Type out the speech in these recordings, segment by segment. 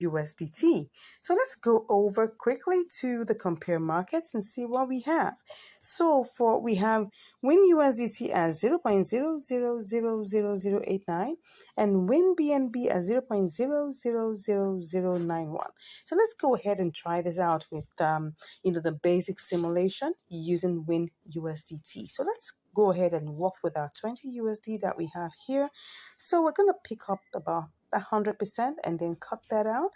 USDT. So let's go over quickly to the compare markets and see what we have. So we have Win USDT as 0.00000089 and Win BNB as 0.000091. So let's go ahead and try this out with the basic simulation using Win USDT. So let's go ahead and work with our 20 USD that we have here. So we're going to pick up about 100% and then cut that out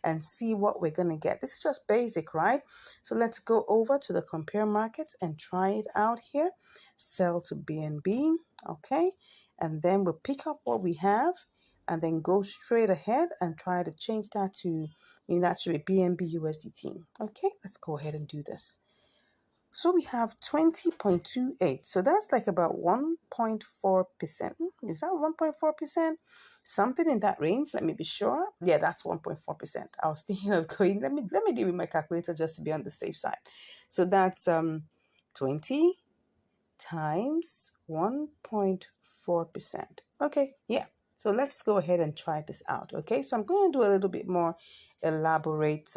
and see what we're going to get. This is just basic, right? So let's go over to the compare markets and try it out here. Sell to BNB, okay? And then we'll pick up what we have and then go straight ahead and try to change that to, that should be BNB USDT. Okay, let's go ahead and do this. So we have 20.28. So that's like about 1.4%. Is that 1.4%? Something in that range. Let me be sure. Yeah, that's 1.4%. I was thinking of going, let me do with my calculator just to be on the safe side. So that's 20 times 1.4%. Okay, yeah. So let's go ahead and try this out. Okay, so I'm going to do a little bit more elaborate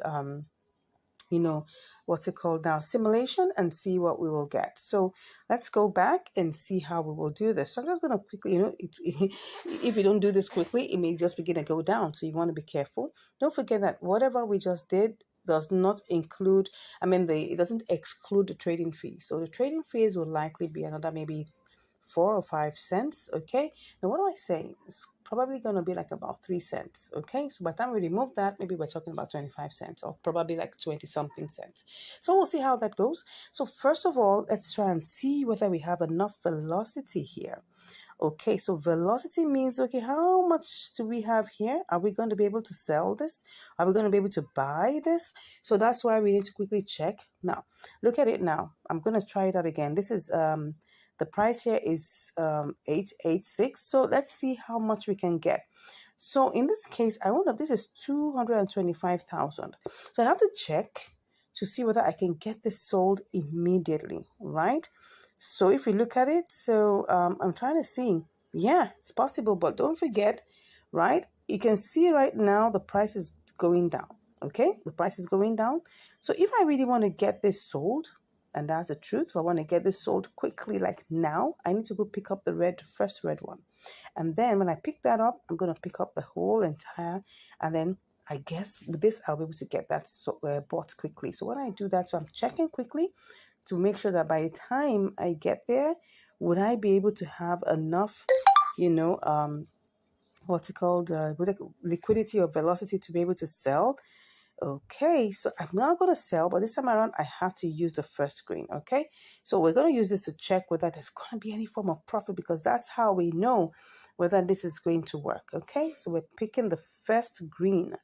what's it called now, simulation, and see what we will get. So let's go back and see how we will do this. So I'm just going to quickly, if you don't do this quickly, it may just begin to go down. So you want to be careful. Don't forget that whatever we just did does not include, it doesn't exclude the trading fees. So the trading fees will likely be another maybe 4 or 5 cents. Okay, now what do I say? It's probably going to be like about 3 cents. Okay, so by the time we remove that, maybe we're talking about 25 cents or probably like 20 something cents. So we'll see how that goes. So first of all, let's try and see whether we have enough velocity here. Okay, so velocity means, okay, how much do we have here? Are we going to be able to sell this? Are we going to be able to buy this? So that's why we need to quickly check. Now, look at it now. I'm going to try it out again. This is the price here is 886. So let's see how much we can get. So in this case, this is 225,000. So I have to check to see whether I can get this sold immediately, right? So if we look at it, so I'm trying to see, yeah, it's possible, but don't forget, right? You can see right now the price is going down, okay? The price is going down. So if I really want to get this sold, and that's the truth, if I want to get this sold quickly, like now, I need to go pick up the first red one. And then when I pick that up, I'm going to pick up the whole entire, and then I guess with this, I'll be able to get that bought quickly. So when I do that, so I'm checking quickly to make sure that by the time I get there, would I be able to have enough, liquidity or velocity to be able to sell. Okay, so I'm not going to sell, but this time around, I have to use the first screen, okay? So we're going to use this to check whether there's going to be any form of profit, because that's how we know whether this is going to work, okay? So we're picking the first green,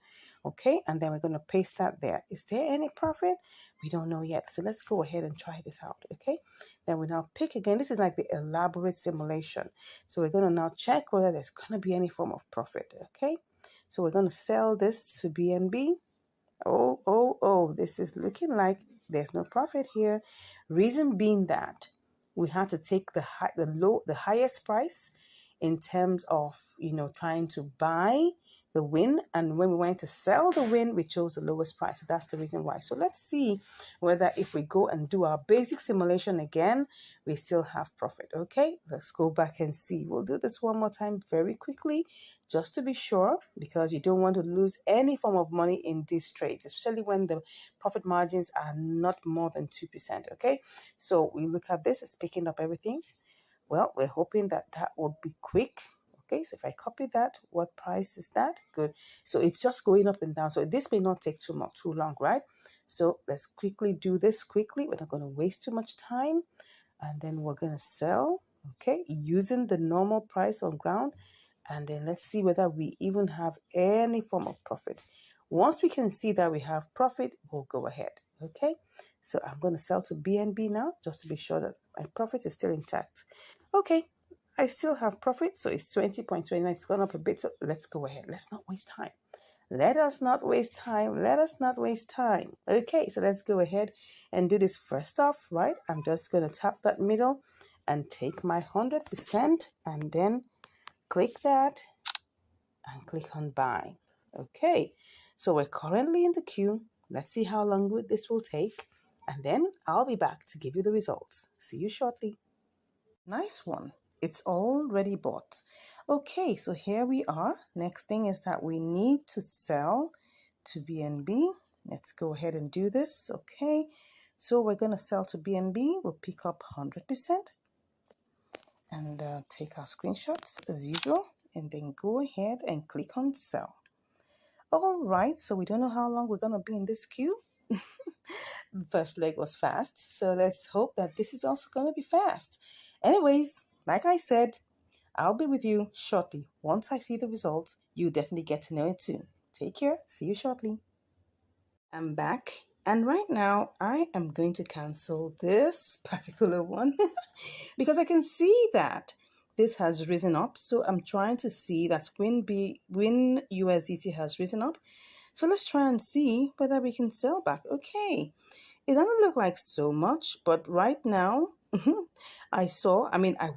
okay? And then we're going to paste that there. Is there any profit? We don't know yet. So let's go ahead and try this out, okay? Then we now pick again. This is like the elaborate simulation. So we're going to now check whether there's going to be any form of profit, okay? So we're going to sell this to BNB. Oh, this is looking like there's no profit here. Reason being that we had to take the highest price in terms of, trying to buy the win. And when we went to sell the win, we chose the lowest price. So that's the reason why. So let's see whether if we go and do our basic simulation again, we still have profit. Okay, let's go back and see. We'll do this one more time very quickly, just to be sure, because you don't want to lose any form of money in these trades, especially when the profit margins are not more than 2%. Okay, so we look at this, it's picking up everything. Well, we're hoping that will be quick. Okay, so if I copy that, what price is that? Good. So it's just going up and down. So this may not take too long, right? So let's quickly do this quickly. We're not going to waste too much time. And then we're going to sell, okay, using the normal price on ground. And then let's see whether we even have any form of profit. Once we can see that we have profit, we'll go ahead. Okay, so I'm going to sell to BNB now, just to be sure that my profit is still intact. Okay, I still have profit, so it's 20.29. It's gone up a bit, so let's go ahead. Let's not waste time. Let us not waste time. Let us not waste time. Okay, so let's go ahead and do this first off, right? I'm just going to tap that middle and take my 100% and then click that and click on buy. Okay, So we're currently in the queue. Let's see how long this will take. And then I'll be back to give you the results. See you shortly. Nice one. It's already bought. Okay, so here we are. Next thing is that we need to sell to BNB. Let's go ahead and do this. Okay, so we're going to sell to BNB. We'll pick up 100% and take our screenshots as usual, and then go ahead and click on sell. All right, so we don't know how long we're going to be in this queue. First leg was fast, so let's hope that this is also going to be fast. Anyways, like I said, I'll be with you shortly. Once I see the results, you definitely get to know it soon. Take care. See you shortly. I'm back, and right now I am going to cancel this particular one because I can see that this has risen up. So I'm trying to see that when USDT has risen up. So let's try and see whether we can sell back. Okay, it doesn't look like so much, but right now, I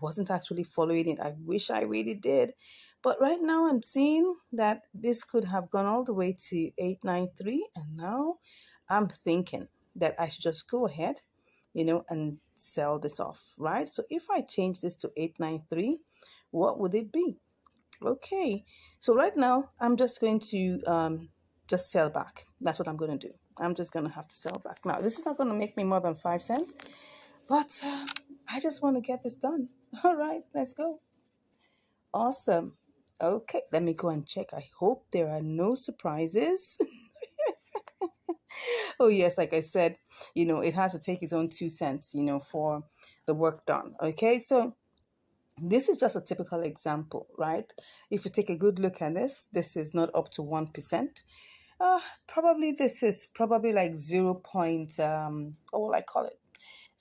wasn't actually following it. I wish I really did. But right now, I'm seeing that this could have gone all the way to 893. And now I'm thinking that I should just go ahead, and sell this off, right? So if I change this to 893, what would it be? Okay, so right now I'm just going to just sell back. That's what I'm going to do. I'm just going to have to sell back. Now, this is not going to make me more than 5 cents, but I just want to get this done. All right, let's go. Awesome. Okay, let me go and check. I hope there are no surprises. Oh, yes, like I said, it has to take its own 2 cents, for the work done. Okay, so this is just a typical example, right? If you take a good look at this is not up to 1%. Probably this is probably like 0. What will I call it?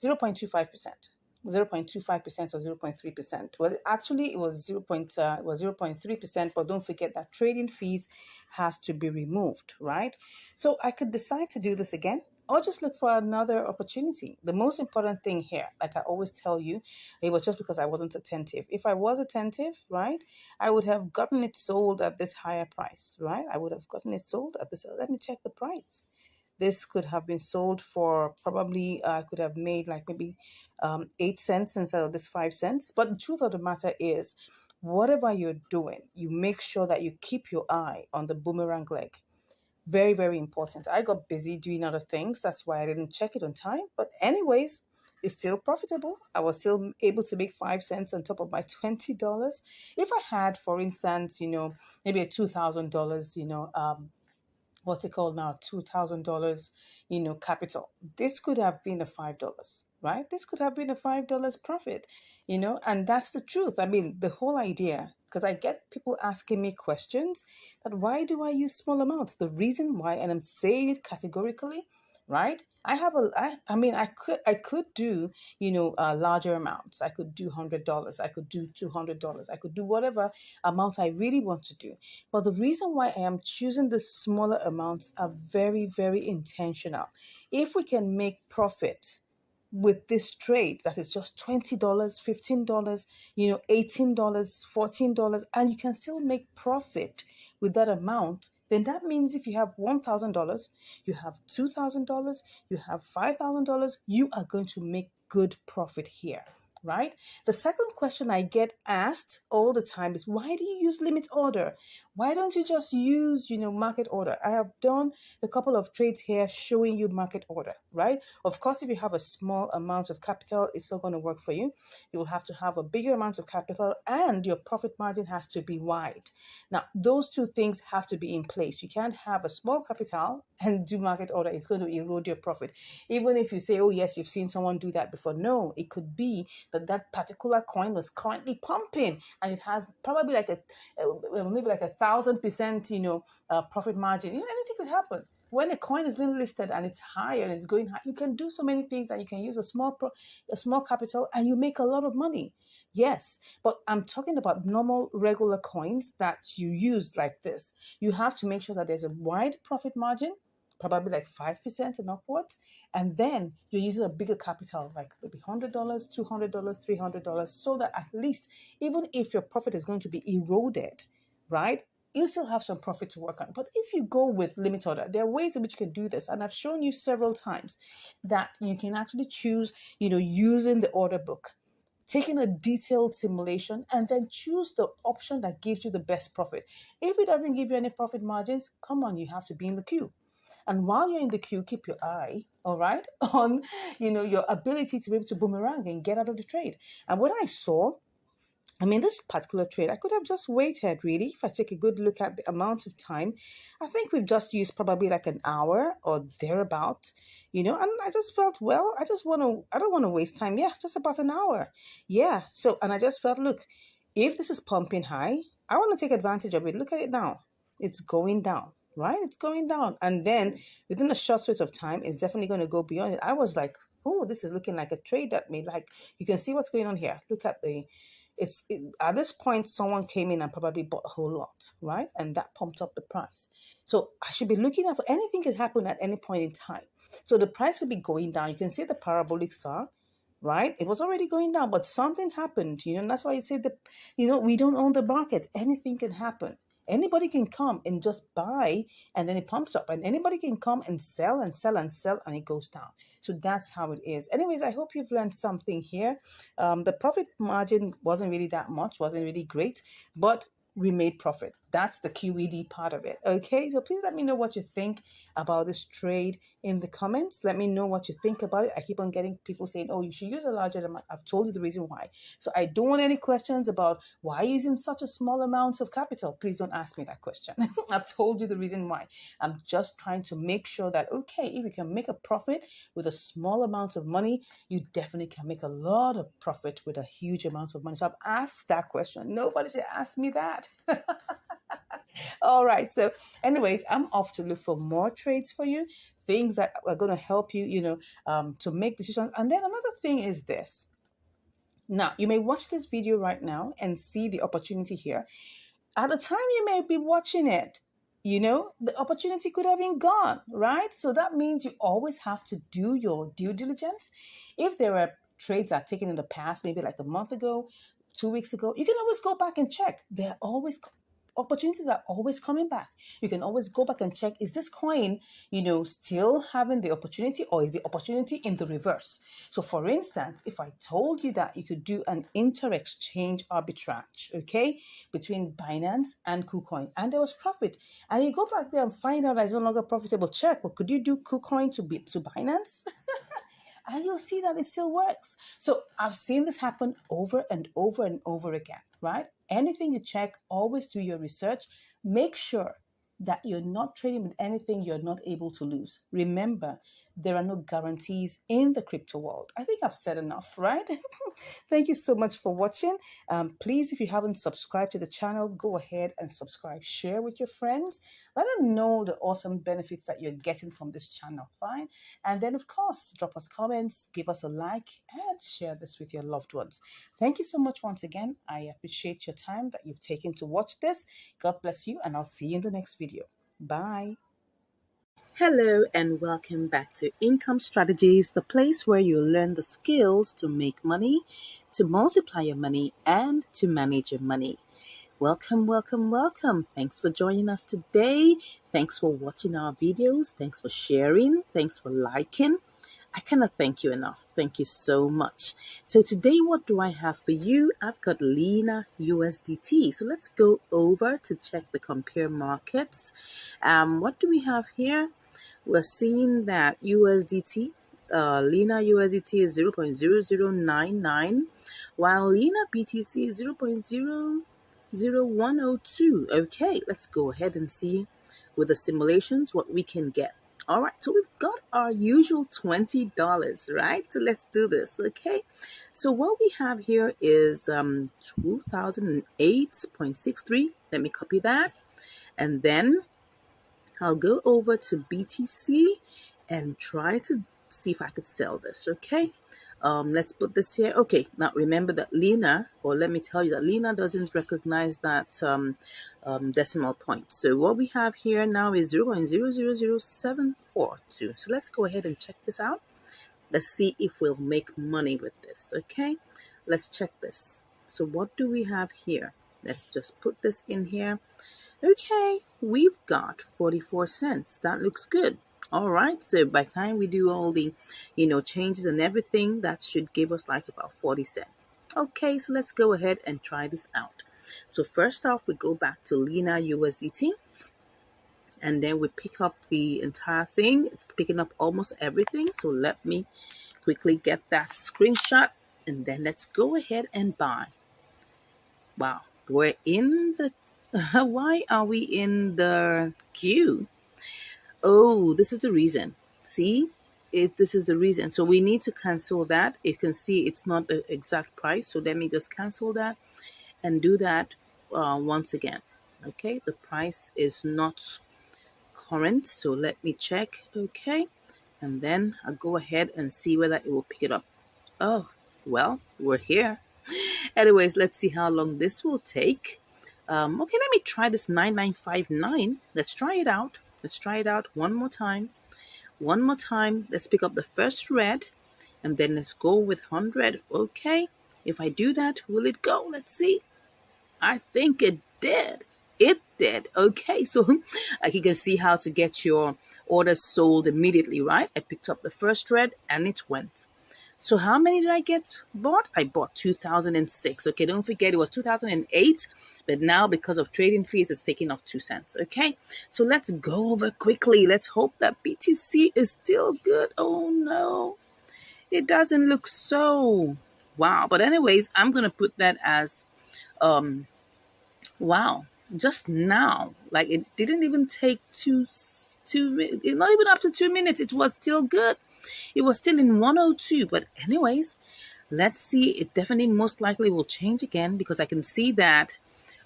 0.25%. 0.25% or 0.3%. Well, actually, it was 0.3%, but don't forget that trading fees has to be removed, right? So I could decide to do this again or just look for another opportunity. The most important thing here, like I always tell you, it was just because I wasn't attentive. If I was attentive, right, I would have gotten it sold at this higher price, right? I would have gotten it sold at this. Let me check the price. This could have been sold for probably, I could have made like maybe 8 cents instead of this 5 cents. But the truth of the matter is, whatever you're doing, you make sure that you keep your eye on the boomerang leg. Very, very important. I got busy doing other things. That's why I didn't check it on time. But anyways, it's still profitable. I was still able to make 5 cents on top of my $20. If I had, for instance, maybe a $2,000, what's it called now, $2,000, capital. This could have been a $5, right? This could have been a $5 profit, and that's the truth. I mean, the whole idea, because I get people asking me questions that why do I use small amounts? The reason why, and I'm saying it categorically, right? I mean, I could do, larger amounts. I could do $100. I could do $200. I could do whatever amount I really want to do. But the reason why I am choosing the smaller amounts are very, very intentional. If we can make profit with this trade that is just $20, $15, $18, $14, and you can still make profit with that amount, then that means if you have $1,000, you have $2,000, you have $5,000, you are going to make good profit here, right? The second question I get asked all the time is, why do you use limit order? Why don't you just use, market order? I have done a couple of trades here showing you market order, right? Of course, if you have a small amount of capital, it's not going to work for you. You will have to have a bigger amount of capital, and your profit margin has to be wide. Now, those two things have to be in place. You can't have a small capital and do market order. It's going to erode your profit. Even if you say, oh, yes, you've seen someone do that before. No, it could be that particular coin was currently pumping and it has probably like maybe like 1,000%, profit margin. Anything could happen. When a coin is being listed and it's higher and it's going high, you can do so many things, and you can use a small capital and you make a lot of money. Yes, but I'm talking about normal, regular coins that you use like this. You have to make sure that there's a wide profit margin, probably like 5% and upwards. And then you're using a bigger capital, like maybe $100, $200, $300, so that at least, even if your profit is going to be eroded, right? you still have some profit to work on. But if you go with limit order, there are ways in which you can do this. And I've shown you several times that you can actually choose, using the order book, taking a detailed simulation, and then choose the option that gives you the best profit. If it doesn't give you any profit margins, come on, you have to be in the queue. And while you're in the queue, keep your eye, all right, on, your ability to be able to boomerang and get out of the trade. And what I saw, this particular trade, I could have just waited really. If I take a good look at the amount of time, I think we've just used probably like an hour or thereabout, and I just felt, well, I don't want to waste time. Yeah, just about an hour. Yeah. So, and I just felt, look, if this is pumping high, I want to take advantage of it. Look at it now. It's going down, right? It's going down. And then within a short space of time, it's definitely going to go beyond it. I was like, oh, this is looking like a trade that made, like, you can see what's going on here. Look at at this point, someone came in and probably bought a whole lot, right? And that pumped up the price. So I should be looking out for anything could happen at any point in time. So the price could be going down. You can see the parabolic saw, right? It was already going down, but something happened, and that's why you say that, we don't own the market. Anything can happen. Anybody can come and just buy, and then it pumps up, and anybody can come and sell and sell and sell, and it goes down. So that's how it is. Anyways, I hope you've learned something here. The profit margin wasn't really that much, wasn't really great, but we made profit. That's the QED part of it. Okay, so please let me know what you think about this trade in the comments. Let me know what you think about it. I keep on getting people saying, oh, you should use a larger amount. I've told you the reason why. So I don't want any questions about why using such a small amount of capital. Please don't ask me that question. I've told you the reason why. I'm just trying to make sure that, okay, if you can make a profit with a small amount of money, you definitely can make a lot of profit with a huge amount of money. So I've asked that question. Nobody should ask me that. All right. So anyways, I'm off to look for more trades for you, things that are going to help you, to make decisions. And then another thing is this. Now, you may watch this video right now and see the opportunity here. At the time you may be watching it, the opportunity could have been gone, right? So that means you always have to do your due diligence. If there are trades that are taken in the past, maybe like a month ago, 2 weeks ago, you can always go back and check. Opportunities are always coming back. You can always go back and check, is this coin, still having the opportunity, or is the opportunity in the reverse? So for instance, if I told you that you could do an inter-exchange arbitrage, okay, between Binance and KuCoin, and there was profit, and you go back there and find out that it's no longer profitable, check, but could you do KuCoin to Binance? And you'll see that it still works. So I've seen this happen over and over and over again, right? Anything you check, always do your research. Make sure that you're not trading with anything you're not able to lose. Remember, there are no guarantees in the crypto world. I think I've said enough, right? Thank you so much for watching. Please, if you haven't subscribed to the channel, go ahead and subscribe. Share with your friends. Let them know the awesome benefits that you're getting from this channel, fine? And then, of course, drop us comments, give us a like, and share this with your loved ones. Thank you so much once again. I appreciate your time that you've taken to watch this. God bless you, and I'll see you in the next video. Bye. Hello and welcome back to Income Strategies, the place where you learn the skills to make money, to multiply your money, and to manage your money. Welcome, welcome, welcome. Thanks for joining us today. Thanks for watching our videos. Thanks for sharing. Thanks for liking. I cannot thank you enough. Thank you so much. So today, what do I have for you? I've got Lena USDT. So let's go over to check the compare markets. What do we have here? We're seeing that USDT, Lena USDT is 0.0099, while Lena BTC is 0.00102. Okay, let's go ahead and see with the simulations what we can get. All right, so we've got our usual $20, right? So let's do this, okay? So what we have here is 2008.63. Let me copy that. And then I'll go over to BTC and try to see if I could sell this, okay? Let's put this here. Okay, now remember that Lena, or let me tell you that Lena doesn't recognize that decimal point. So what we have here now is 0.000742. So let's go ahead and check this out. Let's see if we'll make money with this, okay? Let's check this. So what do we have here? Let's just put this in here. Okay, we've got 44 cents. That looks good. All right, so by the time we do all the, changes and everything, that should give us like about 40 cents. Okay, so let's go ahead and try this out. So first off, we go back to Lena USDT, and then we pick up the entire thing. It's picking up almost everything. So let me quickly get that screenshot, and then let's go ahead and buy. Wow, we're in the why are we in the queue? Oh, this is the reason. See? This is the reason. So we need to cancel that. You can see it's not the exact price. So let me just cancel that and do that once again. Okay, the price is not current. So let me check. Okay, and then I'll go ahead and see whether it will pick it up. Oh, well, we're here. Anyways, let's see how long this will take. Okay, let me try this 9959. Let's try it out. Let's try it out one more time. One more time. Let's pick up the first red, and then let's go with 100. Okay, if I do that, will it go? Let's see. I think it did. It did. Okay, so like you can see how to get your orders sold immediately, right? I picked up the first red and it went. So how many did I get bought? I bought 2006. Okay, don't forget it was 2008, but now because of trading fees, it's taking off 2 cents. Okay, so let's go over quickly. Let's hope that BTC is still good. Oh no, it doesn't look so. Wow. But anyways, I'm gonna put that as wow. Just now, like it didn't even take not even up to 2 minutes. It was still good. It was still in 102. But anyways, let's see. It definitely most likely will change again because I can see that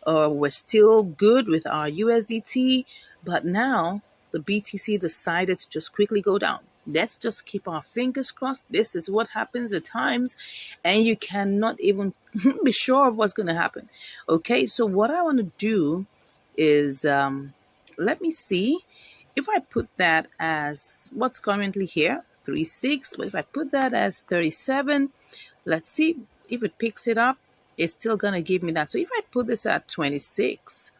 we're still good with our USDT. But now the BTC decided to just quickly go down. Let's just keep our fingers crossed. This is what happens at times, and you cannot even be sure of what's going to happen. Okay, so what I want to do is let me see if I put that as what's currently here, 36, but if I put that as 37, let's see if it picks it up. It's still going to give me that. So if I put this at 26,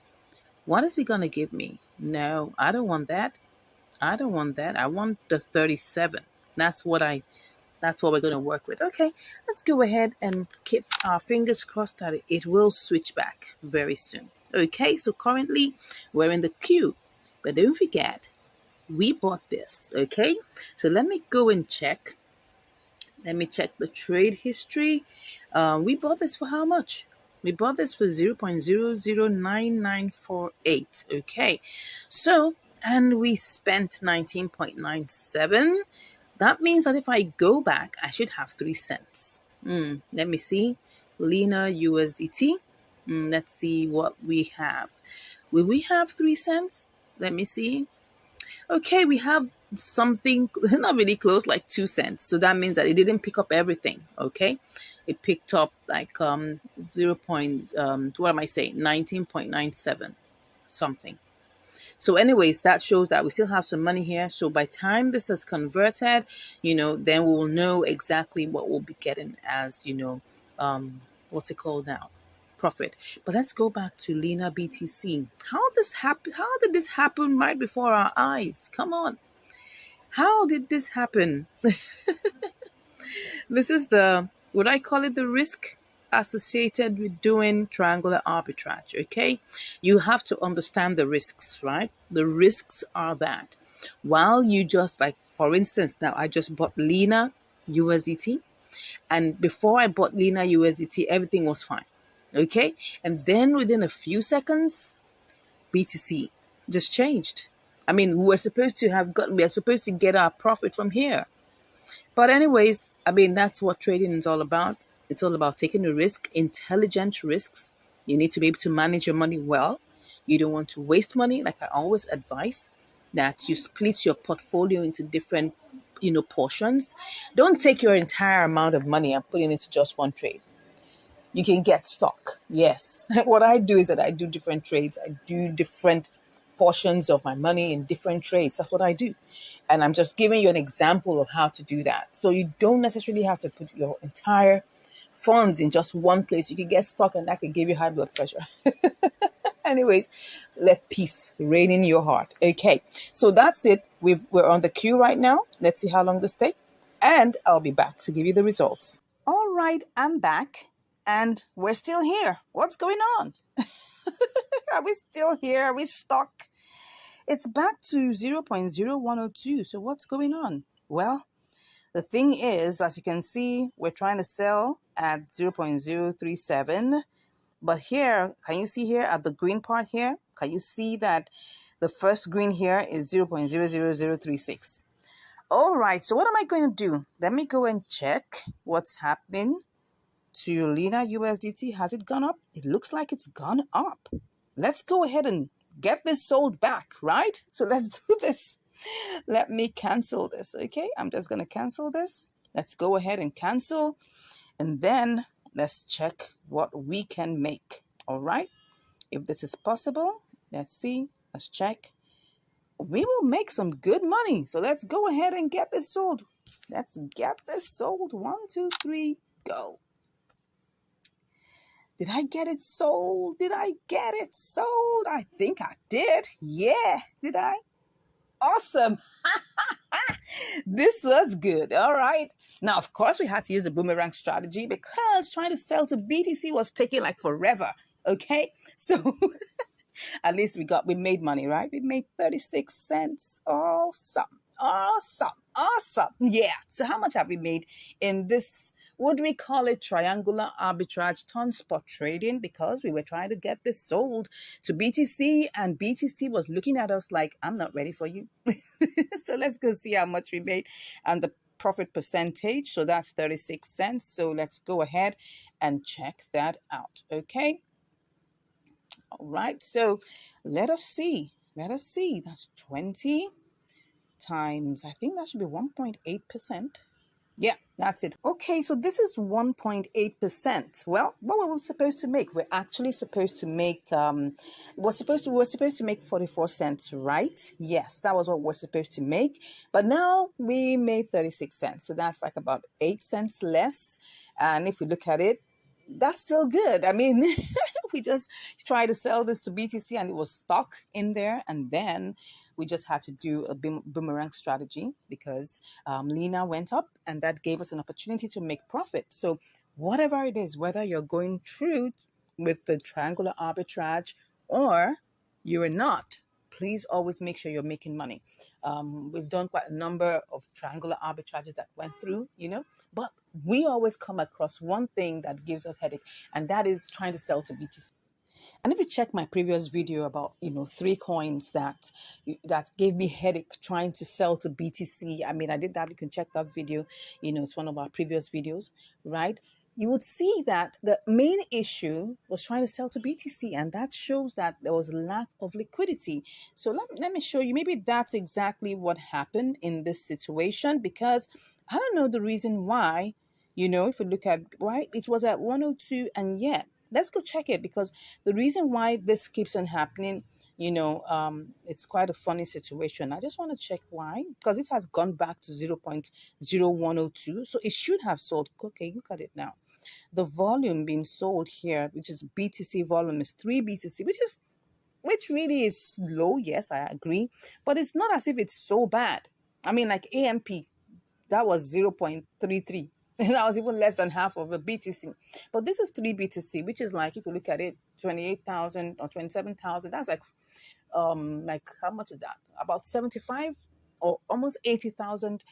what is it going to give me? No, I don't want that. I don't want that. I want the 37. That's what we're going to work with. Okay, let's go ahead and keep our fingers crossed that it will switch back very soon. Okay, so currently we're in the queue, but don't forget, we bought this. Okay, so let me go and check. Let me check the trade history. We bought this for how much? We bought this for 0.009948. Okay, so and we spent 19.97. That means that if I go back, I should have 3 cents. Let me see. Lena USDT. Let's see what we have. Will we have 3 cents? Let me see. Okay, we have something not really close, like 2 cents. So that means that it didn't pick up everything. Okay, it picked up like 0. What am I saying? 19.97 something. So anyways, that shows that we still have some money here. So by time this is converted, then we will know exactly what we'll be getting as, what's it called now? Profit. But let's go back to Lena BTC. How did this happen right before our eyes? Come on. How did this happen? This is would I call it the risk associated with doing triangular arbitrage, okay? You have to understand the risks, right? The risks are that while you just like, for instance, now I just bought Lena USDT, and before I bought Lena USDT, everything was fine, okay? And then within a few seconds, BTC just changed. I mean, we are supposed to get our profit from here. But anyways, I mean, that's what trading is all about. It's all about taking a risk, intelligent risks. You need to be able to manage your money well. You don't want to waste money. Like I always advise that you split your portfolio into different, portions. Don't take your entire amount of money and put it into just one trade. You can get stuck. Yes. What I do is that I do different trades. I do different portions of my money in different trades. That's what I do. And I'm just giving you an example of how to do that. So you don't necessarily have to put your entire funds in just one place. You can get stuck and that can give you high blood pressure. Anyways, let peace reign in your heart. Okay, so that's it. We're on the queue right now. Let's see how long this takes, and I'll be back to give you the results. All right, I'm back, and we're still here. What's going on? Are we still here? Are we stuck? It's back to 0.0102. So what's going on? Well, the thing is, as you can see, we're trying to sell at 0.037. But here, can you see here at the green part here? Can you see that the first green here is 0.00036? All right, so what am I going to do? Let me go and check what's happening to Lena USDT. Has it gone up? It looks like it's gone up. Let's go ahead and get this sold back, right? So let's do this. Let me cancel this, okay? I'm just going to cancel this. Let's go ahead and cancel, and then let's check what we can make, all right? If this is possible, let's see. Let's check. We will make some good money. So let's go ahead and get this sold. Let's get this sold. 1, 2, 3, go. Did I get it sold? Did I get it sold? I think I did. Yeah, did I? Awesome. This was good. All right. Now, of course, we had to use a boomerang strategy because trying to sell to BTC was taking like forever. Okay. So at least we made money, right? We made 36 cents. Awesome. Awesome. Awesome. Yeah. So how much have we made in this? Would we call it triangular arbitrage ton spot trading? Because we were trying to get this sold to BTC, and BTC was looking at us like, I'm not ready for you. So let's go see how much we made and the profit percentage. So that's 36 cents. So let's go ahead and check that out. Okay. All right. So let us see. Let us see. That's 20 times, I think that should be 1.8%. Yeah, that's it. Okay, so this is 1.8%. Well, what were we supposed to make? We're actually supposed to make we're supposed to make 44 cents, right? Yes, that was what we're supposed to make. But now we made 36 cents. So that's like about 8 cents less. And if we look at it, that's still good. I mean, we just tried to sell this to BTC and it was stuck in there. And then we just had to do a boomerang strategy because Lena went up and that gave us an opportunity to make profit. So whatever it is, whether you're going through with the triangular arbitrage or you're not, please always make sure you're making money. We've done quite a number of triangular arbitrages that went through, but we always come across one thing that gives us headache, and that is trying to sell to BTC. And if you check my previous video about, 3 coins that gave me headache trying to sell to BTC, I mean, I did that. You can check that video. It's one of our previous videos, right? You would see that the main issue was trying to sell to BTC, and that shows that there was lack of liquidity. So let me show you. Maybe that's exactly what happened in this situation, because I don't know the reason why, if you look at why it was at 102, and yet let's go check it, because the reason why this keeps on happening, it's quite a funny situation. I just want to check why, because it has gone back to 0.0102. So it should have sold. Okay, look at it now. The volume being sold here, which is BTC volume, is 3 BTC, which really is low. Yes, I agree. But it's not as if it's so bad. I mean, like AMP, that was 0.33. That was even less than half of a BTC. But this is 3 BTC, which is like, if you look at it, 28,000 or 27,000. That's like how much is that? About 75 or almost 80,000,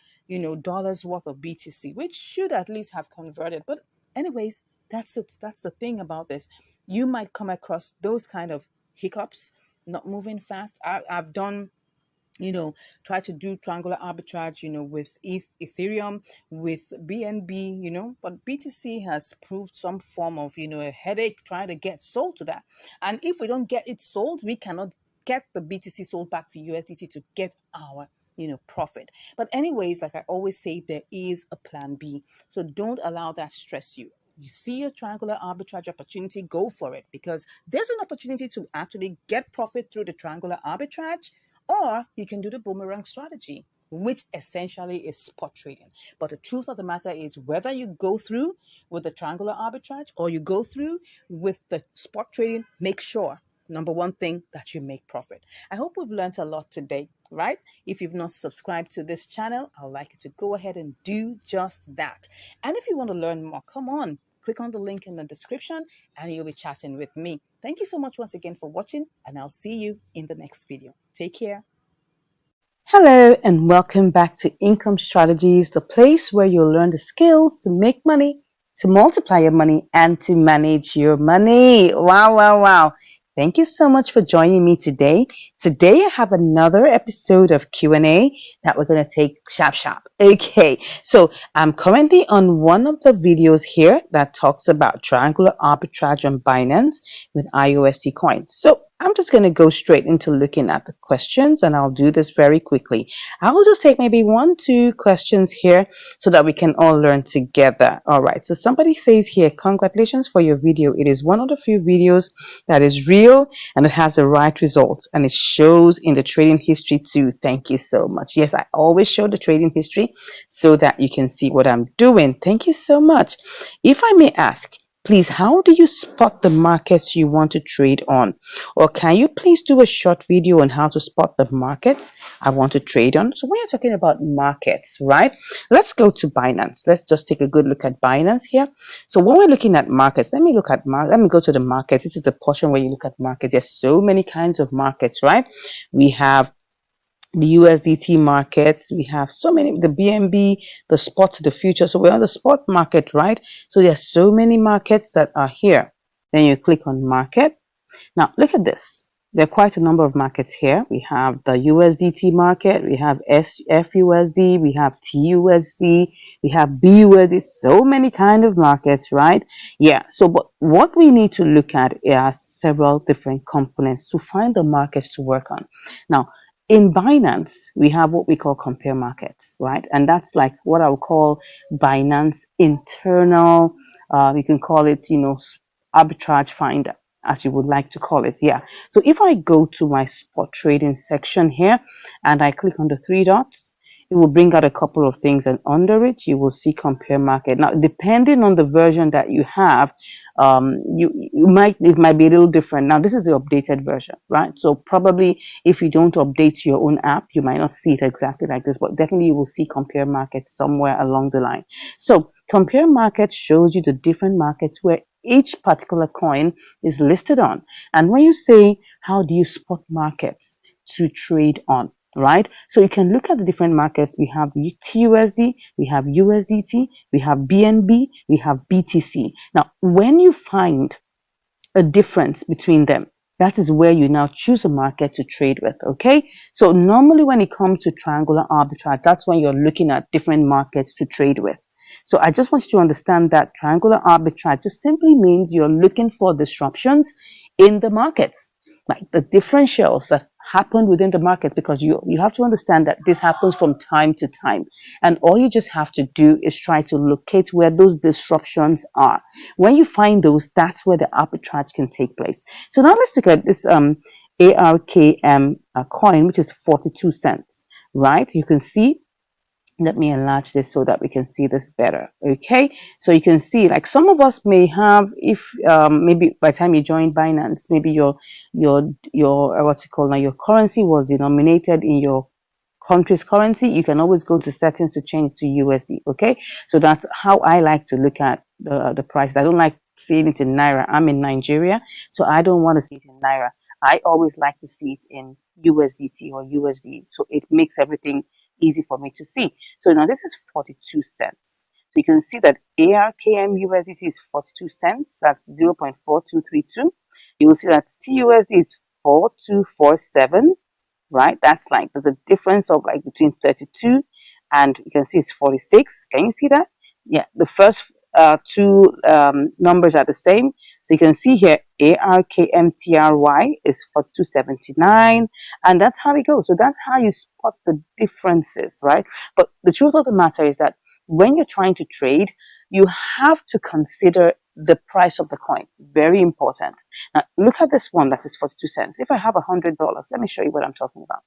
dollars worth of BTC, which should at least have converted. But anyways, that's it. That's the thing about this. You might come across those kind of hiccups, not moving fast. I've done try to do triangular arbitrage, with Ethereum, with BNB, but BTC has proved some form of, a headache trying to get sold to that. And if we don't get it sold, we cannot get the BTC sold back to USDT to get our profit. But anyways, like I always say, there is a plan B. So don't allow that stress you. You see a triangular arbitrage opportunity, go for it, because there's an opportunity to actually get profit through the triangular arbitrage, or you can do the boomerang strategy, which essentially is spot trading. But the truth of the matter is, whether you go through with the triangular arbitrage or you go through with the spot trading, make sure number one thing that you make profit. I hope we've learned a lot today, right? If you've not subscribed to this channel, I'd like you to go ahead and do just that. And if you want to learn more, come on, click on the link in the description and you'll be chatting with me. Thank you so much once again for watching, and I'll see you in the next video. Take care. Hello and welcome back to Income Strategies, the place where you'll learn the skills to make money, to multiply your money, and to manage your money. Wow, wow, wow. Thank you so much for joining me today. Today I have another episode of Q&A that we're going to take sharp. Okay, so I'm currently on one of the videos here that talks about triangular arbitrage on Binance with IUSD coins. So I'm just going to go straight into looking at the questions, and I'll do this very quickly. I'll just take maybe 1-2 questions here so that we can all learn together. All right, so somebody says here, congratulations for your video. It is one of the few videos that is real and it has the right results, and it shows in the trading history too. Thank you so much. Yes, I always show the trading history so that you can see what I'm doing. Thank you so much. If I may ask, please, how do you spot the markets you want to trade on? Or can you please do a short video on how to spot the markets I want to trade on? So when you're talking about markets, right? Let's go to Binance. Let's just take a good look at Binance here. So when we're looking at markets, let me go to the markets. This is the portion where you look at markets. There's so many kinds of markets, right? We have the USDT markets, we have so many, the BNB, the spot, the future. So we're on the spot market, right? So there's so many markets that are here. Then you click on market. Now look at this. There are quite a number of markets here. We have the USDT market, we have FUSD, we have TUSD, we have BUSD, so many kind of markets, right? Yeah, so but what we need to look at are several different components to find the markets to work on. Now, in Binance, we have what we call compare markets, right? And that's like what I would call Binance internal, you can call it, arbitrage finder, as you would like to call it. Yeah. So if I go to my spot trading section here and I click on the 3 dots, it will bring out a couple of things, and under it you will see compare market. Now, depending on the version that you have, it might be a little different. Now, this is the updated version, right? So probably if you don't update your own app, you might not see it exactly like this, but definitely you will see compare market somewhere along the line. So compare market shows you the different markets where each particular coin is listed on. And when you say, how do you spot markets to trade on? Right? So you can look at the different markets. We have the TUSD, we have USDT, we have BNB, we have BTC. Now, when you find a difference between them, that is where you now choose a market to trade with, okay? So normally when it comes to triangular arbitrage, that's when you're looking at different markets to trade with. So I just want you to understand that triangular arbitrage just simply means you're looking for disruptions in the markets, like the differentials that happen within the market, because you have to understand that this happens from time to time, and all you just have to do is try to locate where those disruptions are. When you find those, that's where the arbitrage can take place. So now let's look at this ARKM coin, which is 42 cents, right? You can see, let me enlarge this so that we can see this better. Okay, so you can see, like, some of us may have, if maybe by the time you join Binance, maybe your what's it called now, your currency was denominated in your country's currency. You can always go to settings to change to USD. Okay, so that's how I like to look at the price. I don't like seeing it in Naira. I'm in Nigeria, so I don't want to see it in Naira. I always like to see it in USDT or USD, so it makes everything easy for me to see. So now this is 42 cents. So you can see that ARKM USDT is 42 cents. That's 0.4232. You will see that TUSD is 4247, right? That's like, there's a difference of like between 32 and you can see it's 46. Can you see that? Yeah, the first two numbers are the same. So you can see here ARKMTRY is 4279, and that's how it goes. So that's how you spot the differences, right? But the truth of the matter is that when you're trying to trade, you have to consider the price of the coin. Very important. Now look at this one that is 42 cents. If I have $100, let me show you what I'm talking about.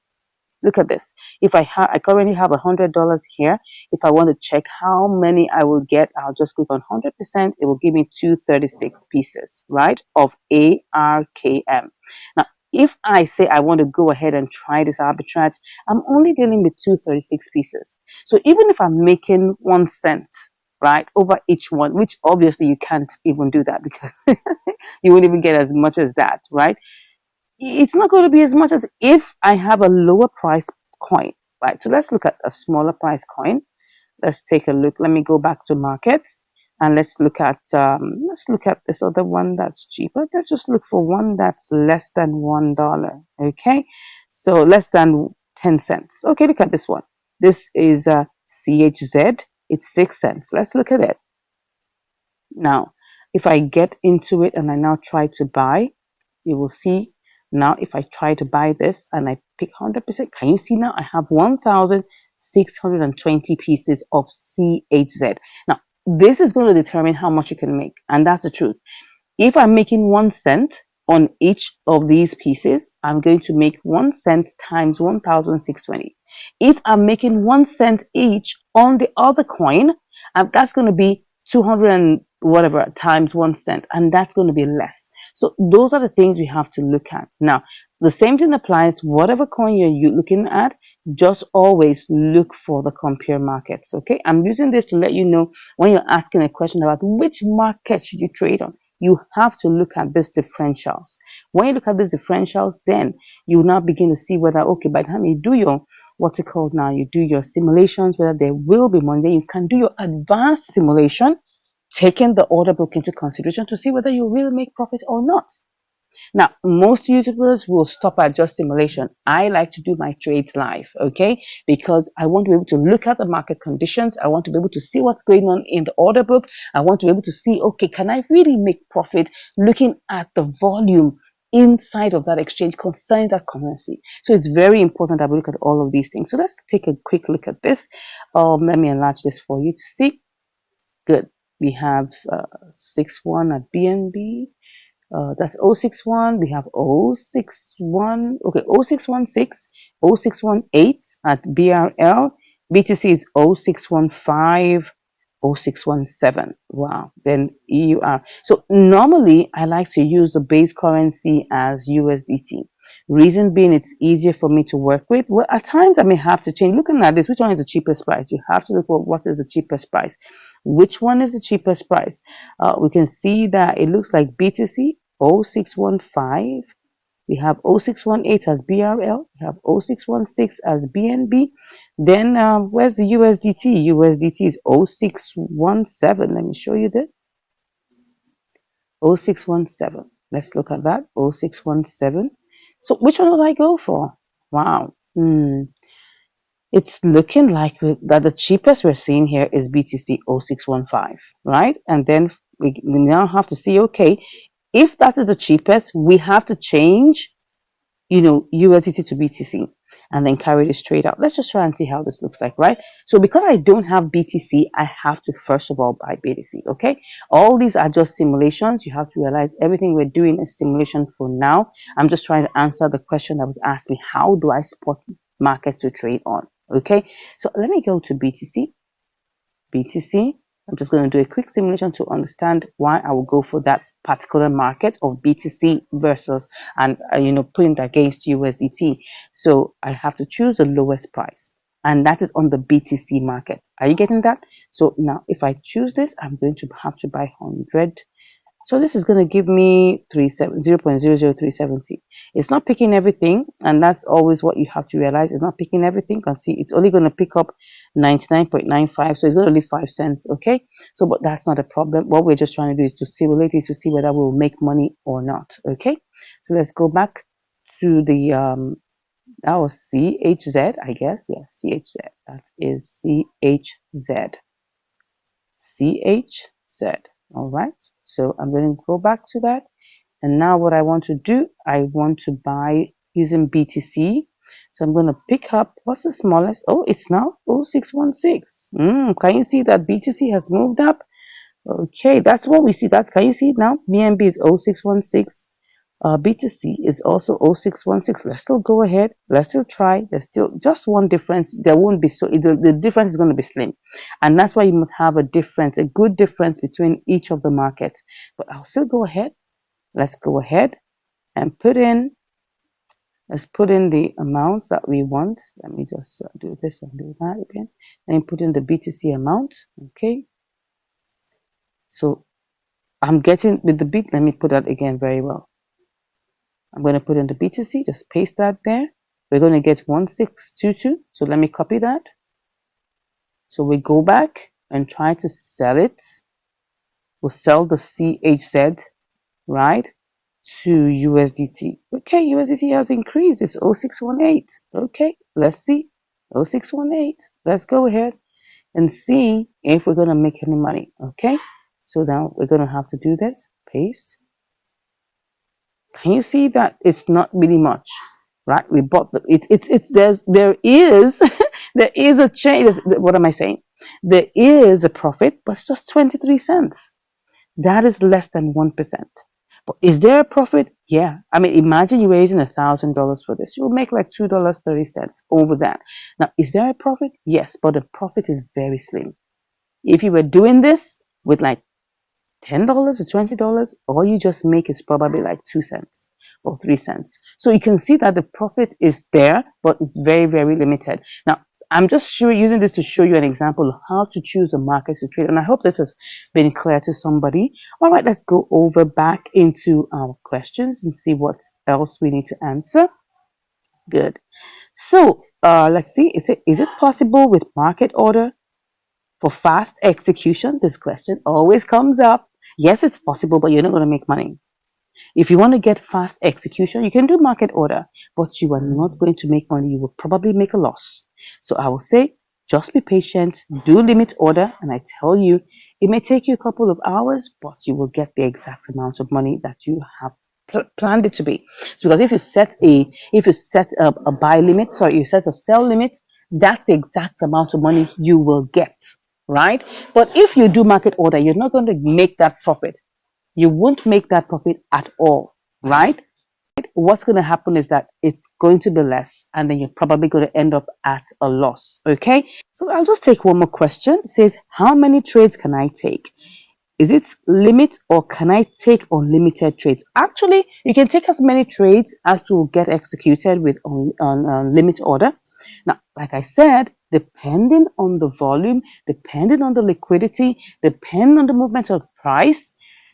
Look at this. If I currently have $100 here. If I want to check how many I will get, I'll just click on 100%. It will give me 236 pieces, right, of ARKM. Now, if I say I want to go ahead and try this arbitrage, I'm only dealing with 236 pieces. So even if I'm making 1 cent, right, over each one, which obviously you can't even do that because you won't even get as much as that, right? It's not going to be as much as if I have a lower price coin, right? So let's look at a smaller price coin. Let's take a look. Let me go back to markets and let's look at this other one that's cheaper. Let's just look for one that's less than $1. Okay, so less than 10 cents. Okay, look at this one. This is CHZ. It's 6 cents. Let's look at it. Now, if I get into it and I now try to buy, you will see now if I try to buy this and I pick 100%, can you see now I have 1,620 pieces of CHZ. Now, this is going to determine how much you can make, and that's the truth. If I'm making 1 cent on each of these pieces, I'm going to make 1 cent times 1,620. If I'm making 1 cent each on the other coin, that's going to be 200 and whatever times 1 cent, and that's going to be less. So those are the things we have to look at. Now, the same thing applies, whatever coin you're looking at, just always look for the compare markets. Okay, I'm using this to let you know when you're asking a question about which market should you trade on. You have to look at these differentials. When you look at these differentials, then you now begin to see whether, okay, by the time you do your, what's it called now, you do your simulations, whether there will be money, then you can do your advanced simulation, taking the order book into consideration to see whether you really make profit or not. Now, most YouTubers will stop at just simulation. I like to do my trades live, okay? Because I want to be able to look at the market conditions. I want to be able to see what's going on in the order book. I want to be able to see, okay, can I really make profit looking at the volume inside of that exchange concerning that currency? So it's very important that we look at all of these things. So let's take a quick look at this. Let me enlarge this for you to see. Good. We have 6-1 at BNB. That's 061. We have 061. Okay, 0616, 0618 at BRL. BTC is 0615, 0617. Wow. Then EUR. So normally I like to use the base currency as USDT. Reason being, it's easier for me to work with. Well, at times I may have to change. Looking at this, which one is the cheapest price? You have to look for what is the cheapest price. Which one is the cheapest price? We can see that it looks like BTC 0615. We have 0618 as BRL. We have 0616 as BNB. Then where's the USDT? USDT is 0617. Let me show you that. 0617. Let's look at that. 0617. So which one would I go for? Wow. It's looking like that the cheapest we're seeing here is BTC 0615, right? And then we now have to see, okay, if that is the cheapest, we have to change, USDT to BTC and then carry this trade out. Let's just try and see how this looks like, right? So because I don't have BTC, I have to first of all buy BTC, okay? All these are just simulations. You have to realize everything we're doing is simulation for now. I'm just trying to answer the question that was asked me. How do I spot markets to trade on? Okay, so let me go to BTC. I'm just going to do a quick simulation to understand why I will go for that particular market of BTC versus, and putting it against USDT. So I have to choose the lowest price, and that is on the BTC market. Are you getting that? So now if I choose this, I'm going to have to buy 100. So this is going to give me 0.00370. It's not picking everything, and that's always what you have to realize. It's not picking everything. You can see it's only going to pick up 99.95, so it's going to leave 5 cents, okay? So, but that's not a problem. What we're just trying to do is to simulate it to see whether we'll make money or not, okay? So let's go back to the, that was CHZ, I guess. Yes, CHZ. That is CHZ. CHZ. All right. So I'm going to go back to that. And now what I want to do, I want to buy using BTC. So I'm going to pick up, what's the smallest? Oh, it's now 0616. Can you see that BTC has moved up? Okay, that's what we see. Can you see it now? BNB is 0616. B2C is also 0616. Let's still go ahead. Let's still try. There's still just one difference. There won't be the difference is going to be slim. And that's why you must have a difference, a good difference between each of the markets. But I'll still go ahead. Let's go ahead and let's put in the amounts that we want. Let me just do this and do that again. And put in the B2C amount. Okay. So I'm getting with the let me put that again very well. I'm going to put in the B2C, just paste that there. We're going to get 1622. So let me copy that. So we go back and try to sell it. We'll sell the CHZ, right, to USDT. Okay, USDT has increased. It's 0618. Okay, let's see. 0618. Let's go ahead and see if we're going to make any money. Okay, so now we're going to have to do this. Paste. Can you see that it's not really much, right? We bought the there is there is a change. What am I saying? There is a profit, but it's just 23 cents. That is less than 1%. But is there a profit? Yeah. I mean, imagine you're raising $1,000 for this. You will make like $2.30 over that. Now, is there a profit? Yes, but the profit is very slim. If you were doing this with like $10 or $20, all you just make is probably like 2 cents or 3 cents. So you can see that the profit is there, but it's very, very limited. Now, I'm just using this to show you an example of how to choose a market to trade. And I hope this has been clear to somebody. All right, let's go over back into our questions and see what else we need to answer. Good. So let's see. Is it possible with market order for fast execution? This question always comes up. Yes, it's possible, but you're not going to make money. If you want to get fast execution, you can do market order, but you are not going to make money. You will probably make a loss. So I will say, just be patient, do limit order, and I tell you, it may take you a couple of hours, but you will get the exact amount of money that you have planned it to be. So because if you set a buy limit, sorry, you set a sell limit, that's the exact amount of money you will get. Right? But if you do market order, you're not going to make that profit. You won't make that profit at all, right? What's going to happen is that it's going to be less, and then you're probably going to end up at a loss, okay? So I'll just take one more question. It says, how many trades can I take? Is it limit, or can I take unlimited trades? Actually, you can take as many trades as will get executed with on limit order. Now, like I said, depending on the volume, depending on the liquidity, depending on the movement of price,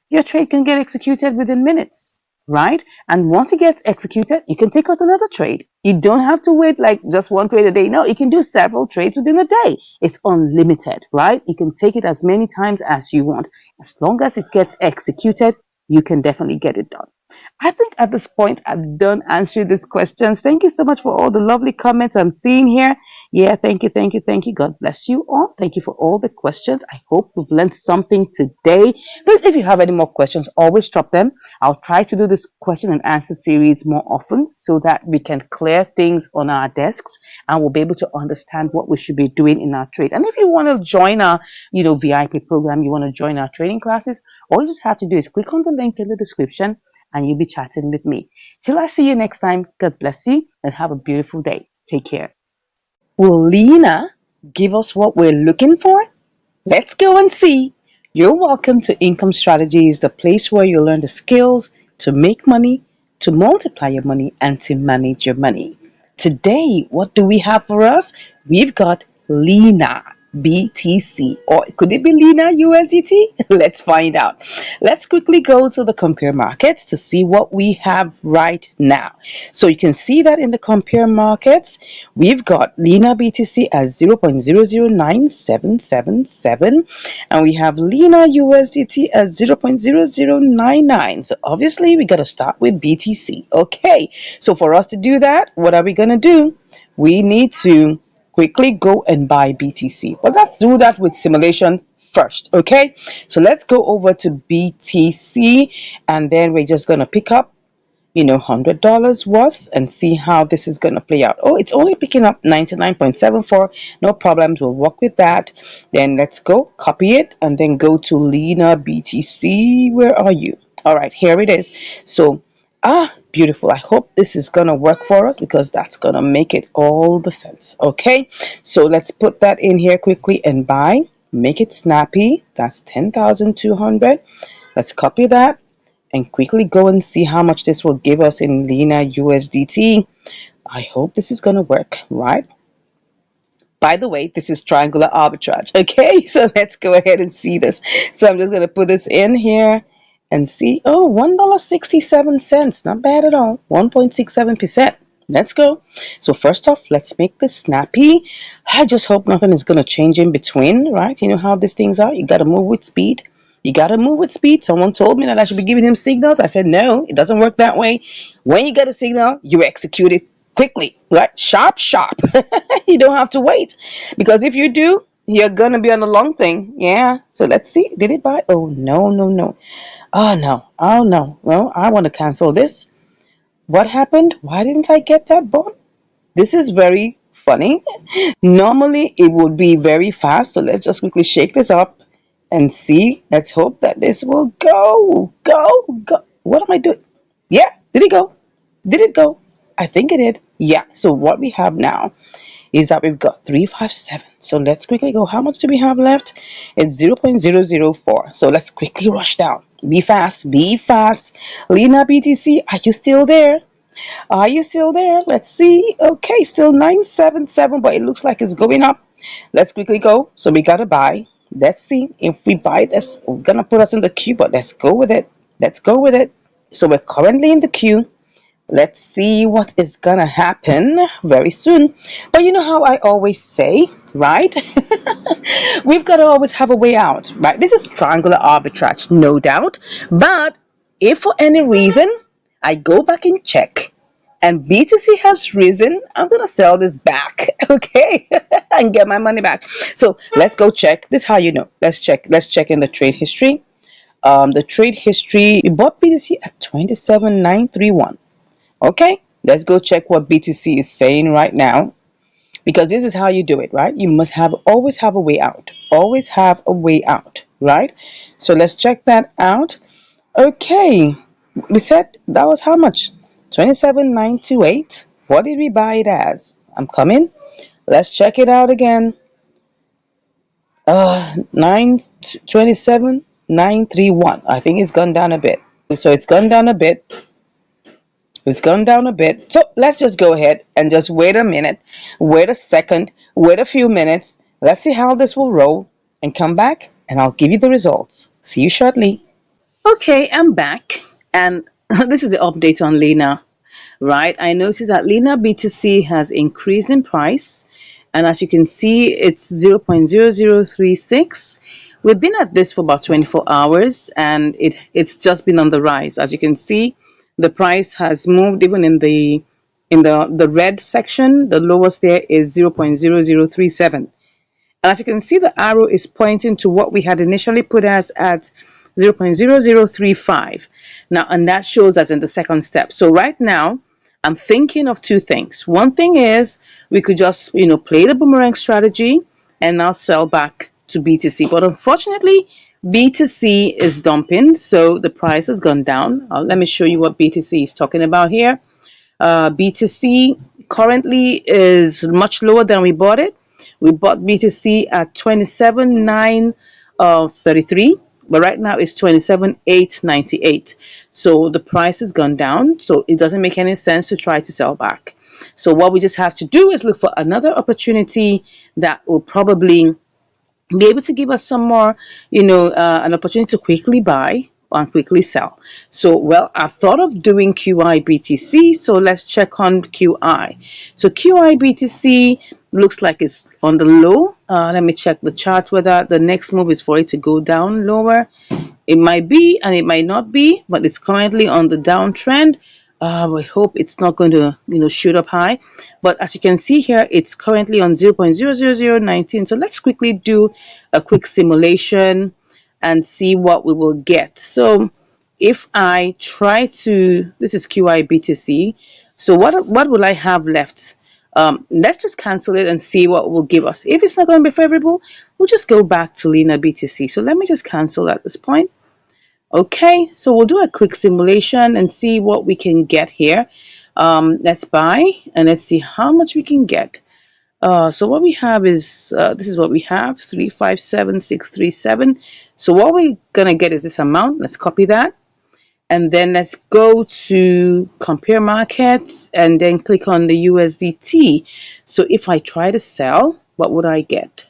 your trade can get executed within minutes, right? And once it gets executed, you can take out another trade. You don't have to wait like just one trade a day. No, you can do several trades within a day. It's unlimited, right? You can take it as many times as you want. As long as it gets executed, you can definitely get it done. I think at this point, I've done answering these questions. Thank you so much for all the lovely comments I'm seeing here. Yeah, thank you, thank you, thank you. God bless you all. Thank you for all the questions. I hope we've learned something today. Please, if you have any more questions, always drop them. I'll try to do this question and answer series more often so that we can clear things on our desks and we'll be able to understand what we should be doing in our trade. And if you want to join our, VIP program, you want to join our training classes, all you just have to do is click on the link in the description and you'll be chatting with me. Till I see you next time, God bless you and have a beautiful day. Take care. Will Lena give us what we're looking for? Let's go and see. You're welcome to Income Strategies, the place where you learn the skills to make money, to multiply your money, and to manage your money. Today, what do we have for us? We've got Lena BTC, or could it be Lena USDT? Let's find out. Let's quickly go to the compare markets to see what we have right now. So you can see that in the compare markets, we've got Lena BTC at 0.009777, and we have Lena USDT at 0.0099. So obviously we got to start with BTC. Okay, so for us to do that, what are we going to do? We need to quickly go and buy BTC. But let's do that with simulation first, okay? So let's go over to BTC, and then we're just going to pick up, $100 worth and see how this is going to play out. Oh, it's only picking up 99.74. No problems. We'll work with that. Then let's go copy it and then go to Lena BTC. Where are you? All right, here it is. So Ah, beautiful. I hope this is going to work for us because that's going to make it all the sense. Okay, so let's put that in here quickly and buy. Make it snappy. That's 10,200. Let's copy that and quickly go and see how much this will give us in Lena USDT. I hope this is going to work, right? By the way, this is triangular arbitrage. Okay, so let's go ahead and see this. So I'm just going to put this in here and see. Oh, $1.67. Not bad at all. 1.67%. Let's go. So first off, let's make this snappy. I just hope nothing is going to change in between, right? You know how these things are. You got to move with speed. You got to move with speed. Someone told me that I should be giving him signals. I said, no, it doesn't work that way. When you get a signal, you execute it quickly, right? Sharp, sharp. You don't have to wait. Because if you do, you're going to be on the long thing. Yeah. So let's see. Did it buy? Oh, no, no, no. Oh, no. Oh, no. Well, I want to cancel this. What happened? Why didn't I get that bond? This is very funny. Normally, it would be very fast. So let's just quickly shake this up and see. Let's hope that this will go. Go, go. What am I doing? Yeah. Did it go? Did it go? I think it did. Yeah. So what we have now is that we've got 357. So let's quickly go. How much do we have left? It's 0.004. So let's quickly rush down. Be fast. Be fast. Lena BTC, are you still there? Are you still there? Let's see. Okay, still 977, but it looks like it's going up. Let's quickly go. So we gotta buy. Let's see if we buy this. We're gonna put us in the queue, but let's go with it. Let's go with it. So we're currently in the queue. Let's see what is gonna happen very soon. But you know how I always say, right? We've got to always have a way out, right? This is triangular arbitrage, no doubt. But if for any reason I go back and check and BTC has risen, I'm gonna sell this back, okay, and get my money back. So let's go check. This is how you know. Let's check. Let's check in the trade history. The trade history. We bought BTC at 27,931. Okay, let's go check what BTC is saying right now, because this is how you do it, right? You must have always have a way out. Always have a way out, right? So let's check that out. Okay, we said that was how much? 27,928. What did we buy it as? I'm coming. Let's check it out again. 927,931. I think it's gone down a bit. So it's gone down a bit. It's gone down a bit. So let's just go ahead and just wait a minute, wait a second, wait a few minutes. Let's see how this will roll and come back and I'll give you the results. See you shortly. Okay, I'm back and this is the update on Lena, right? I noticed that Lena BTC has increased in price, and as you can see, it's 0.0036. We've been at this for about 24 hours and it's just been on the rise. As you can see, the price has moved even in the red section. The lowest there is 0.0037. And as you can see, the arrow is pointing to what we had initially put as at 0.0035. Now, and that shows us in the second step. So right now, I'm thinking of two things. One thing is we could just, play the boomerang strategy and now sell back to BTC. But unfortunately, BTC is dumping, so the price has gone down. Let me show you what BTC is talking about here. BTC currently is much lower than we bought it. We bought BTC at 27,933, but right now it's 27,898. So the price has gone down, so it doesn't make any sense to try to sell back. So what we just have to do is look for another opportunity that will probably be able to give us some more, an opportunity to quickly buy and quickly sell. So, well, I thought of doing QI BTC, so let's check on QI. So QI BTC looks like it's on the low. Let me check the chart whether the next move is for it to go down lower. It might be and it might not be, but it's currently on the downtrend. We hope it's not going to, shoot up high. But as you can see here, it's currently on 0.00019. So let's quickly do a quick simulation and see what we will get. So if I try to, this is QI BTC. So what will I have left? Let's just cancel it and see what it will give us. If it's not going to be favorable, we'll just go back to Lena BTC. So let me just cancel at this point. Okay, so we'll do a quick simulation and see what we can get here. Let's buy and let's see how much we can get. So what we have is, this is what we have, 357637. So what we're gonna get is this amount. Let's copy that. And then let's go to compare markets and then click on the USDT. So if I try to sell, what would I get?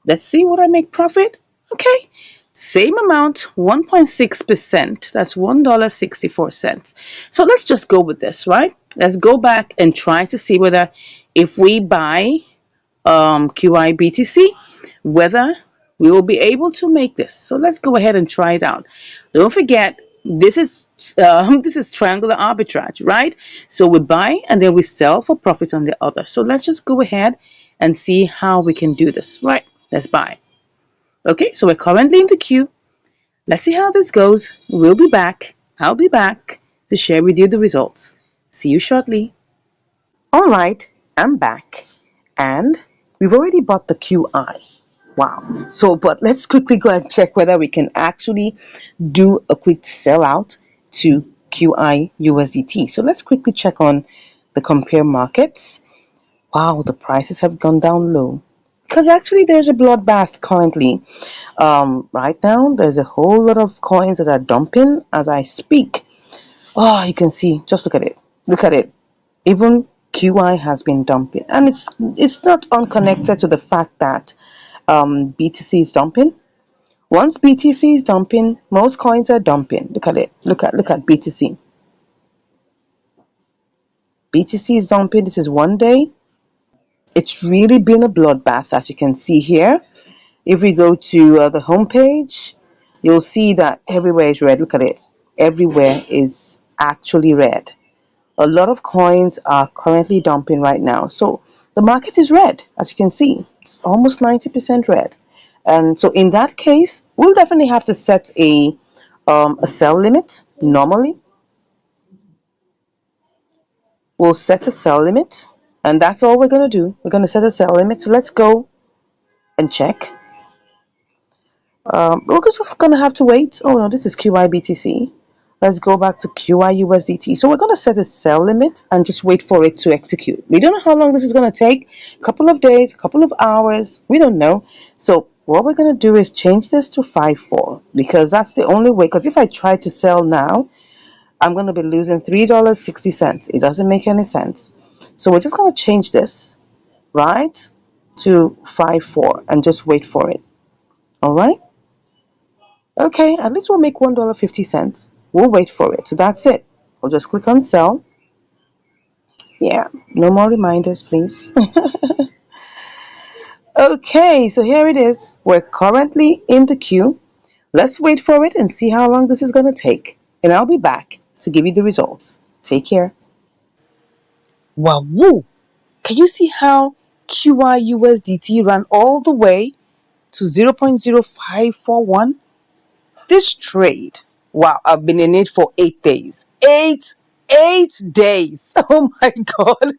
Let's see what I make profit. Okay, same amount, 1.6%. That's $1.64. So let's just go with this, right? Let's go back and try to see whether if we buy QIBTC, whether we will be able to make this. So let's go ahead and try it out. Don't forget, this is triangular arbitrage, right? So we buy and then we sell for profit on the other. So let's just go ahead and see how we can do this, right? Let's buy. Okay, so we're currently in the queue. Let's see how this goes. We'll be back. I'll be back to share with you the results. See you shortly. All right, I'm back. And we've already bought the QI. Wow. So, but let's quickly go and check whether we can actually do a quick sellout to QI USDT. So let's quickly check on the compare markets. Wow, the prices have gone down low. Because actually there's a bloodbath currently. Right now, there's a whole lot of coins that are dumping as I speak. Oh, you can see, just look at it. Look at it. Even QI has been dumping. And it's not unconnected to the fact that BTC is dumping. Once BTC is dumping, most coins are dumping. Look at it. Look at BTC. BTC is dumping. This is one day. It's really been a bloodbath, as you can see here. If we go to the home page, you'll see that everywhere is red. Look at it. Everywhere is actually red. A lot of coins are currently dumping right now. So the market is red, as you can see. It's almost 90% red. And so in that case, we'll definitely have to set a sell limit. Normally, we'll set a sell limit. And that's all we're going to do. We're going to set a sell limit. So let's go and check. We're just going to have to wait. Oh no, this is QIBTC. Let's go back to QIUSDT. So we're going to set a sell limit and just wait for it to execute. We don't know how long this is going to take. A couple of days, a couple of hours. We don't know. So what we're going to do is change this to 5.4 because that's the only way. Because if I try to sell now, I'm going to be losing $3.60. It doesn't make any sense. So we're just going to change this, right, to 5.4 and just wait for it. All right. Okay, at least we'll make $1.50. We'll wait for it. So that's it. We'll just click on sell. Yeah, no more reminders, please. Okay, so here it is. We're currently in the queue. Let's wait for it and see how long this is going to take. And I'll be back to give you the results. Take care. Wow, can you see how QIUSDT ran all the way to 0.0541? This trade, wow, I've been in it for 8 days. Eight days. Oh my God.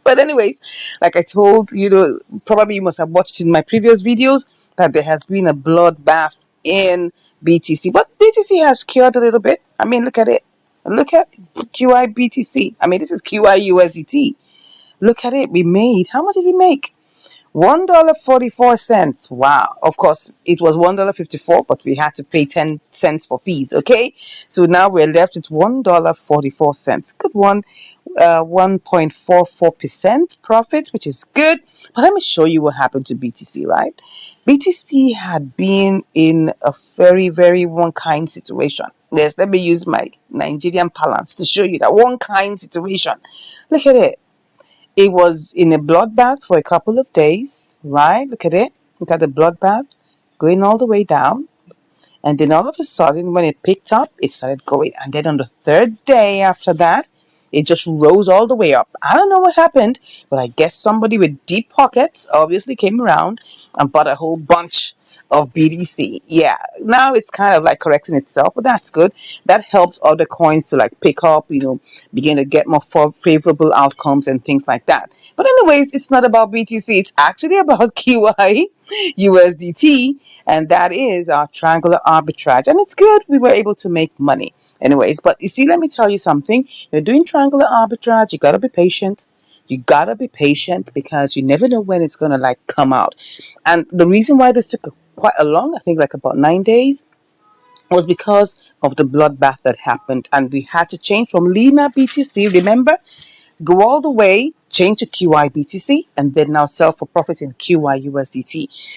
But anyways, like I told you, probably you must have watched in my previous videos that there has been a bloodbath in BTC. But BTC has cured a little bit. I mean, look at it. Look at QI BTC. I mean, this is QI USDT. Look at it. We made, how much did we make? $1.44. Wow. Of course, it was $1.54, but we had to pay 10 cents for fees. Okay. So now we're left with $1.44. Good one. 1.44% profit, which is good. But let me show you what happened to BTC, right? BTC had been in a very, very one kind situation. Yes, let me use my Nigerian parlance to show you that one kind situation. Look at it. It was in a bloodbath for a couple of days, right? Look at it. Look at the bloodbath going all the way down. And then all of a sudden, when it picked up, it started going. And then on the third day after that, it just rose all the way up. I don't know what happened, but I guess somebody with deep pockets obviously came around and bought a whole bunch of BTC. Yeah, now it's kind of like correcting itself, but that's good. That helps other coins to like pick up, begin to get more favorable outcomes and things like that. But anyways, it's not about BTC. It's actually about QI USDT, and that is our triangular arbitrage. And it's good. We were able to make money. Anyways, but you see, let me tell you something. You're doing triangular arbitrage. You got to be patient. You gotta be patient because you never know when it's gonna like come out. And the reason why this took quite a long, I think like about 9 days, was because of the bloodbath that happened, and we had to change from Lena BTC. Remember, go all the way, change to QI BTC, and then now sell for profit in QI USDT.